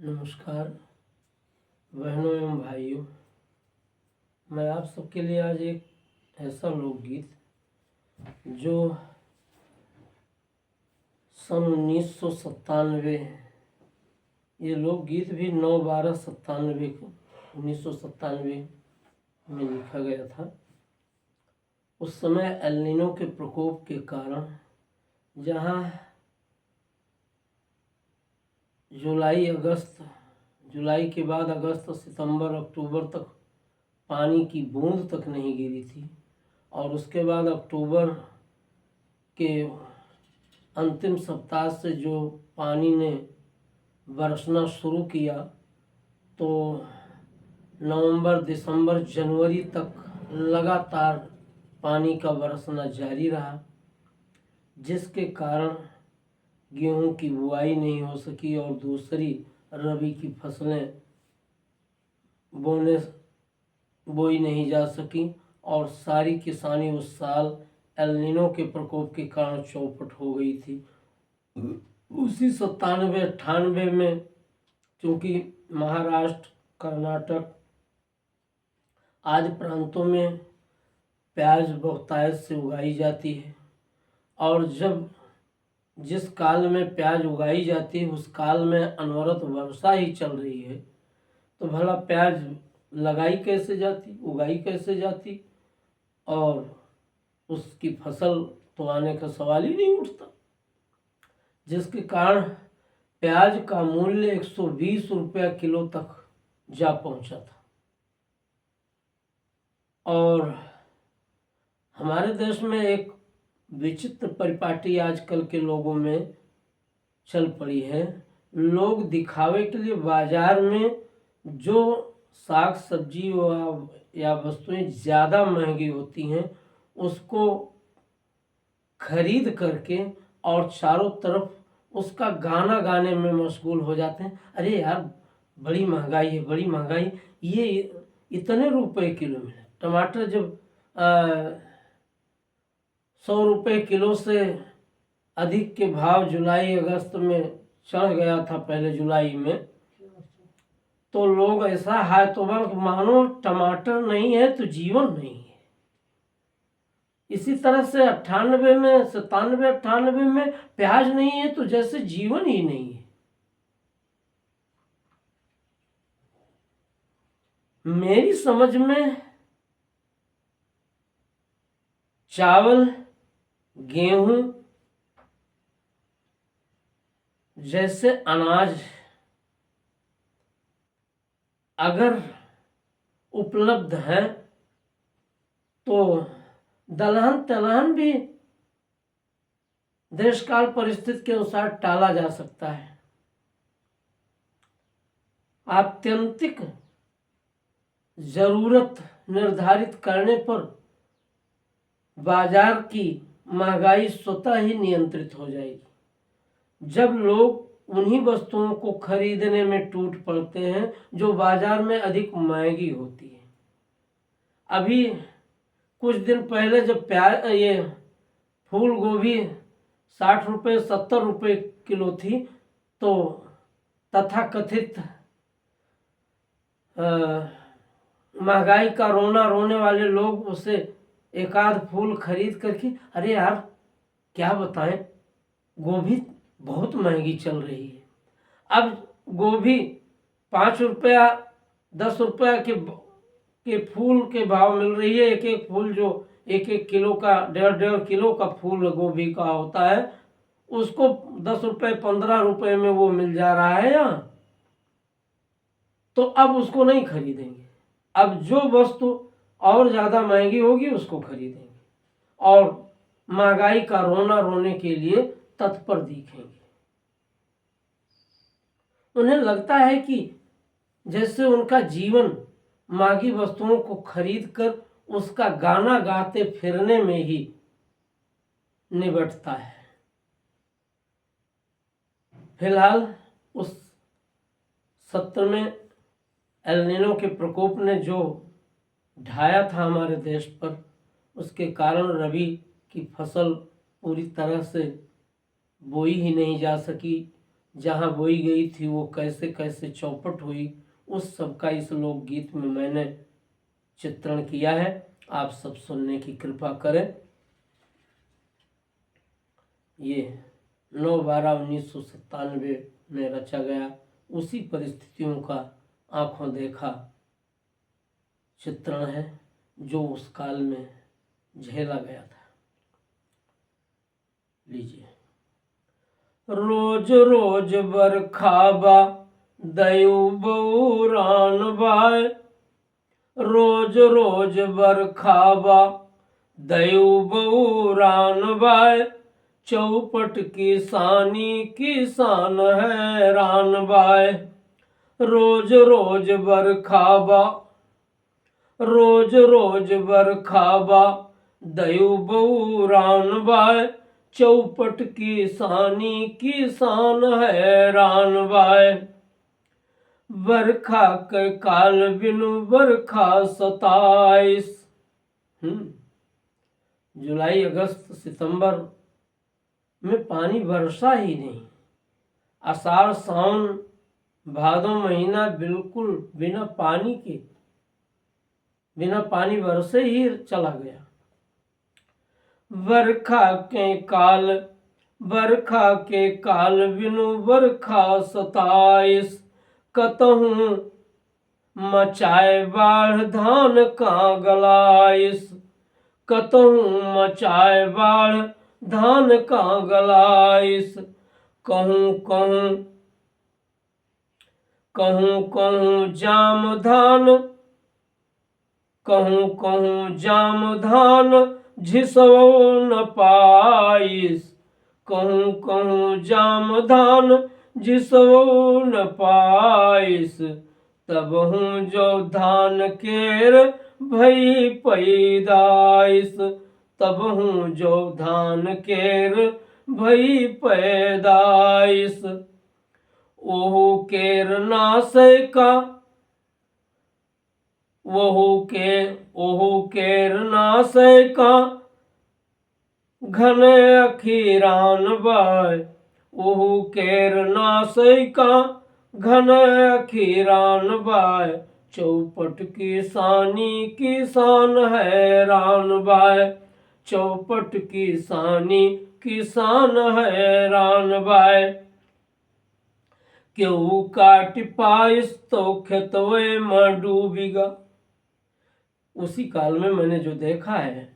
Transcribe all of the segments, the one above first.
नमस्कार बहनों एवं भाइयों, मैं आप सबके लिए आज एक ऐसा लोकगीत जो सन 1997, ये लोकगीत भी 9/12/97 को 1997 में लिखा गया था। उस समय एल नीनो के प्रकोप के कारण जहाँ जुलाई के बाद अगस्त, सितंबर, अक्टूबर तक पानी की बूंद तक नहीं गिरी थी, और उसके बाद अक्टूबर के अंतिम सप्ताह से जो पानी ने बरसना शुरू किया तो नवंबर, दिसंबर, जनवरी तक लगातार पानी का बरसना जारी रहा, जिसके कारण गेहूं की बुआई नहीं हो सकी और दूसरी रबी की फसलें बोई नहीं जा सकी, और सारी किसानी उस साल एल नीनो के प्रकोप के कारण चौपट हो गई थी। उसी 97-98 में क्योंकि महाराष्ट्र, कर्नाटक आदि प्रांतों में प्याज बहुतायत से उगाई जाती है, और जिस काल में प्याज उगाई जाती है उस काल में अनवरत वर्षा ही चल रही है, तो भला प्याज लगाई कैसे जाती, उगाई कैसे जाती, और उसकी फसल तो आने का सवाल ही नहीं उठता, जिसके कारण प्याज का मूल्य 120 रुपया किलो तक जा पहुंचा था। और हमारे देश में एक विचित्र परिपाटी आजकल के लोगों में चल पड़ी है। लोग दिखावे के लिए बाजार में जो साग सब्जी या वस्तुएं ज़्यादा महंगी होती हैं उसको खरीद करके और चारों तरफ उसका गाना गाने में मशगूल हो जाते हैं। अरे यार, बड़ी महंगाई है, बड़ी महंगाई, ये इतने रुपए किलो मिले। टमाटर जब 100 रुपये किलो से अधिक के भाव जुलाई अगस्त में चढ़ गया था, पहले जुलाई में, तो लोग ऐसा हाय तो मानो टमाटर नहीं है तो जीवन नहीं है। इसी तरह से 98 में, 97-98 में प्याज नहीं है तो जैसे जीवन ही नहीं है। मेरी समझ में चावल, गेहूं जैसे अनाज अगर उपलब्ध है तो दलहन तिलहन भी देश काल परिस्थिति के अनुसार टाला जा सकता है। आत्यंतिक जरूरत निर्धारित करने पर बाजार की महंगाई स्वतः ही नियंत्रित हो जाएगी, जब लोग उन्हीं वस्तुओं को खरीदने में टूट पड़ते हैं जो बाजार में अधिक महंगी होती है। अभी कुछ दिन पहले जब ये फूल गोभी 60 रुपये 70 रुपये किलो थी, तो तथाकथित महंगाई का रोना रोने वाले लोग उसे एक आध फूल खरीद करके, अरे यार क्या बताएं, गोभी बहुत महंगी चल रही है। अब गोभी 5 रुपया 10 रुपया के फूल के भाव मिल रही है। एक एक फूल जो 1-1 किलो का, 1.5 किलो का फूल गोभी का होता है, उसको 10 रुपये 15 रुपये में वो मिल जा रहा है यहाँ। तो अब उसको नहीं खरीदेंगे, अब जो वस्तु और ज़्यादा महंगी होगी उसको खरीदेंगे और महंगाई का रोना रोने के लिए तत्पर दिखेंगे। उन्हें लगता है कि जैसे उनका जीवन महंगी वस्तुओं को खरीदकर उसका गाना गाते फिरने में ही निबटता है। फिलहाल उस सत्र में एल नीनो के प्रकोप ने जो ढाया था हमारे देश पर, उसके कारण रबी की फसल पूरी तरह से बोई ही नहीं जा सकी, जहाँ बोई गई थी वो कैसे कैसे चौपट हुई, उस सब का इस लोकगीत में मैंने चित्रण किया है। आप सब सुनने की कृपा करें। ये 9/12/1997 में रचा गया, उसी परिस्थितियों का आंखों देखा चित्रण है जो उस काल में झेला गया था। लीजिए। रोज रोज बरखाबा दयु बऊरान बाय, रोज रोज बरखाबा दयु बऊरान बाय, चौपट किसानी किसान हैरान बाय। रोज रोज बरखाबा, रोज रोज बरखाबा दयु बऊरान बाय, चौपट किसानी किसान हैरान बाय। बरखा के काल बिनु बरखा 27, जुलाई अगस्त सितंबर में पानी वर्षा ही नहीं। आषाढ़ सावन भादों महीना बिल्कुल बिना पानी के, बिना पानी बरसे ही चला गया। बरखा के काल, बरखा के काल बिनु बरखा 27, कतहूँ मचाए बाढ़ धान का गलाइस, कतहूँ मचाए बाढ़ धान का गलाइस। कहूँ कहूँ कहूँ कहूँ जाम धान, कहूँ कहूँ जाम धान झिसवो न पाइस, कहूँ कहूँ जाम धान झिसवो न पाइस। तब हूँ जो धान केर भई पैदाइस, तब हूँ जो धान केर भई पैदाइस। ओहू केर नासे का, ओहू केर नासे का घन अखीरान बाय, ओहू केर नासे का घन अखीरान बाय। चौपट किसानी किसान हैरान बाय, चौपट किसानी किसान हैरान बाय। क्यों काट पाइस तो खेतवे में डूबेगा। उसी काल में मैंने जो देखा है,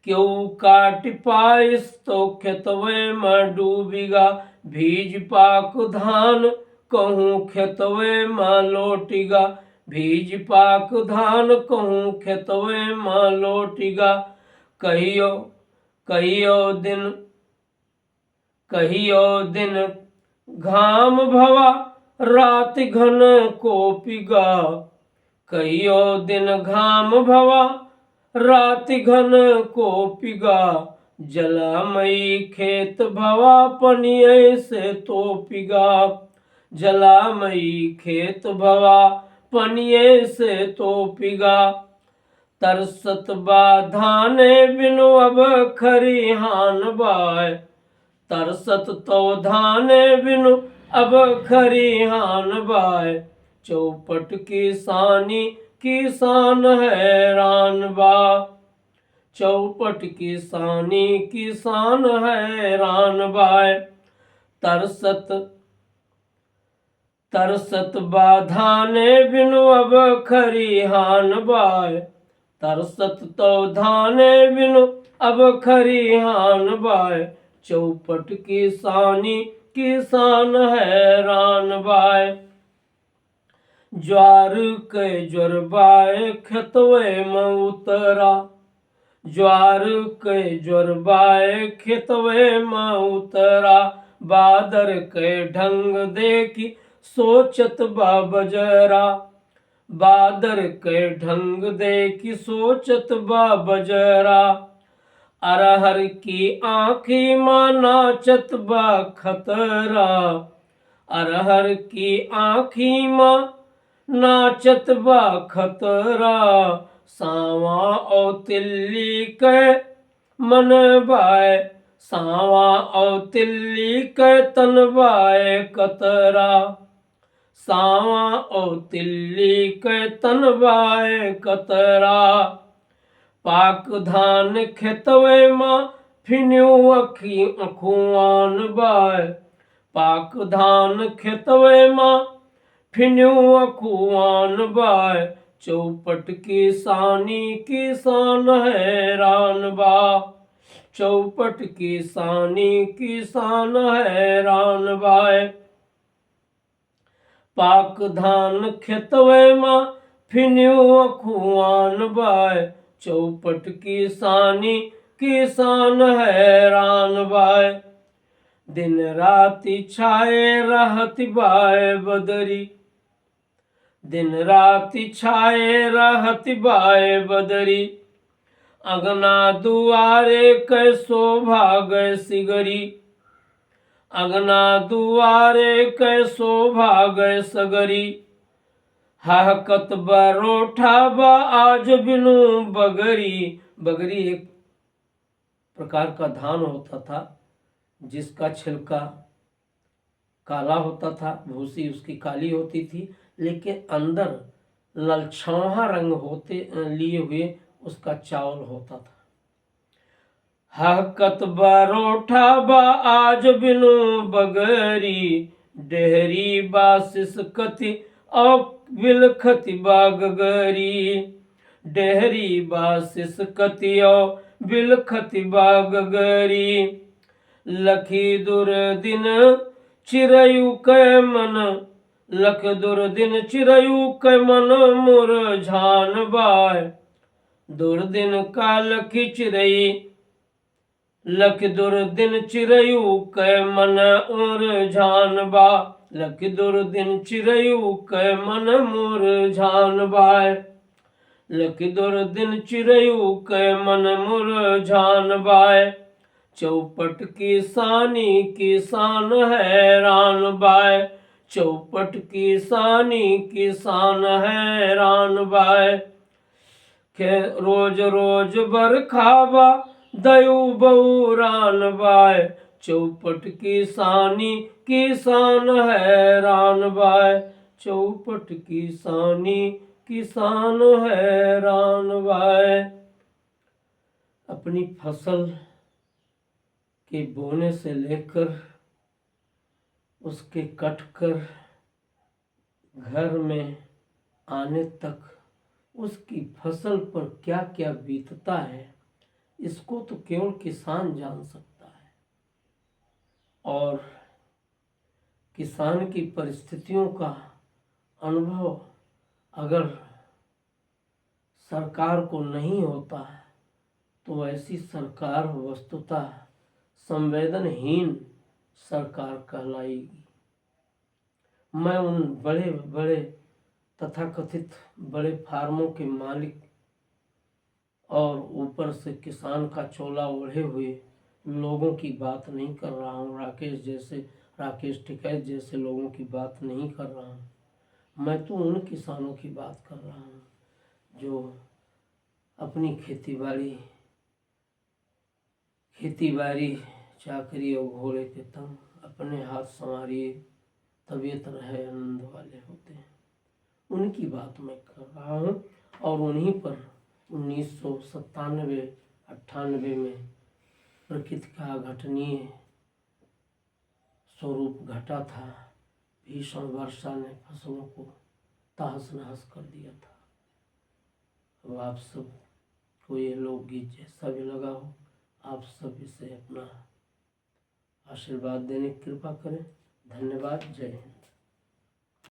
क्यों काट पाइस तो खेतवे में डूबेगा, भीज पाक धान कहूँ खेतवे में लौटेगा, भीज पाक धान कहूँ खेतवे में लौटेगा। कहियो कहियो दिन घाम भवा रात घन कोपिगा, कहियो दिन घाम भवा रात घन कोपिगा। जलामयी खेत भवा पनिये से तोपिगा, जलामयी खेत भवा पनिये से तोपिगा। तरसत बा धाने बिनु अब खरिहान बाय, तरसत तो धाने बिनु अब खरिहान बाय। चौपट किसानी किसान हैरान बा, चौपट किसानी किसान हैरान बाय। तरसत बा धाने बिनु अब खरिहान बाय, तरसत तो धाने बिनु अब खरिहान बाय। चौपट किसानी किसान हैरान बाय। ज्वार के ज्वर बाय खेतवे में उतरा, ज्वार के ज्वर बाय खेतवे में उतरा। बादर के ढंग देखी सोचत बा बजरा, बादर के ढंग देखी सोचत बा बजरा। अरहर की आँखी माँ नाचत बा खतरा, अरहर की आँखी माँ नाचत बा खतरा। सावा और तिल्ली के मन बाय, सावा और तिल्ली के तनवाए कतरा, सावा और तिल्ली के तनवाए कतरा, पाक धान खेतवे मां फिन्यू अखी अखुआन बाय, पाक धान खेतवे मां फिन्यू अखुआन बाय, चौपट किसानी किसान हैरान बा, चौपट किसानी किसान हैरान बाय, पाक धान खेतवे मां फिन्यू अखुआन बाय, चौपट किसानी किसान हैरान बाय, दिन राति छाए रहती बाय बदरी, दिन राति छाए रहती बाय बदरी, अंगना दुआरे कै शोभा गए सिगरी, अंगना दुआरे कै शोभा गए सगरी, हहकत बरोठा बा आज बिनु बगरी। बगरी एक प्रकार का धान होता था जिसका छिलका काला होता था, भूसी उसकी काली होती थी, लेकिन अंदर ललछौहा रंग होते लिए हुए उसका चावल होता था। हकत बरोठा बा आज बिनु बगरी, डेहरी बासिस कति और बिलखति बागगरी, डेहरी बासिस कति और बिलखति बागगरी, लखी दुर्दिन चिरयु कै मन, लख दुर्दिन चिरयु कै मन मुरझान बाय, दुर्दिन का लखी चिरई, लख दुर्दिन चिरयु कै मन मुरझान बा, लख दुर्दिन चिरयु कै मन मुरझान बाय, लख दुर्दिन चिरयु कै मन मुरझान बाय, चौपट किसानी किसान हैरान बाय, चौपट किसानी किसान हैरान बाय, के रोज रोज बरखावा दयु बउरान बाय, चौपट किसानी किसान हैरान बाय, चौपट किसानी किसान हैरान बाय। अपनी फसल के बोने से लेकर उसके कटकर घर में आने तक उसकी फसल पर क्या क्या बीतता है, इसको तो केवल किसान जान सकता है। और किसान की परिस्थितियों का अनुभव अगर सरकार को नहीं होता तो ऐसी सरकार वस्तुतः संवेदनहीन सरकार कहलाएगी। मैं उन बड़े बड़े तथाकथित बड़े फार्मों के मालिक और ऊपर से किसान का चोला ओढ़े हुए लोगों की बात नहीं कर रहा हूँ, राकेश टिकैत जैसे लोगों की बात नहीं कर रहा हूँ। मैं तो उन किसानों की बात कर रहा हूँ जो अपनी खेती बाड़ी चाकरी और घोड़े के तंग अपने हाथ संवारिए तबीयत रहे आनंद वाले होते हैं, उनकी बात मैं कर रहा हूँ। और उन्हीं पर 1997-98 में प्रकृति का घटनीय स्वरूप घटा था। भीषण वर्षा ने फसलों को तहस नहस कर दिया था। अब आप सब को ये लोकगीत जैसा भी लगा हो, आप सब इसे अपना आशीर्वाद देने की कृपा करें। धन्यवाद। जय हिंद।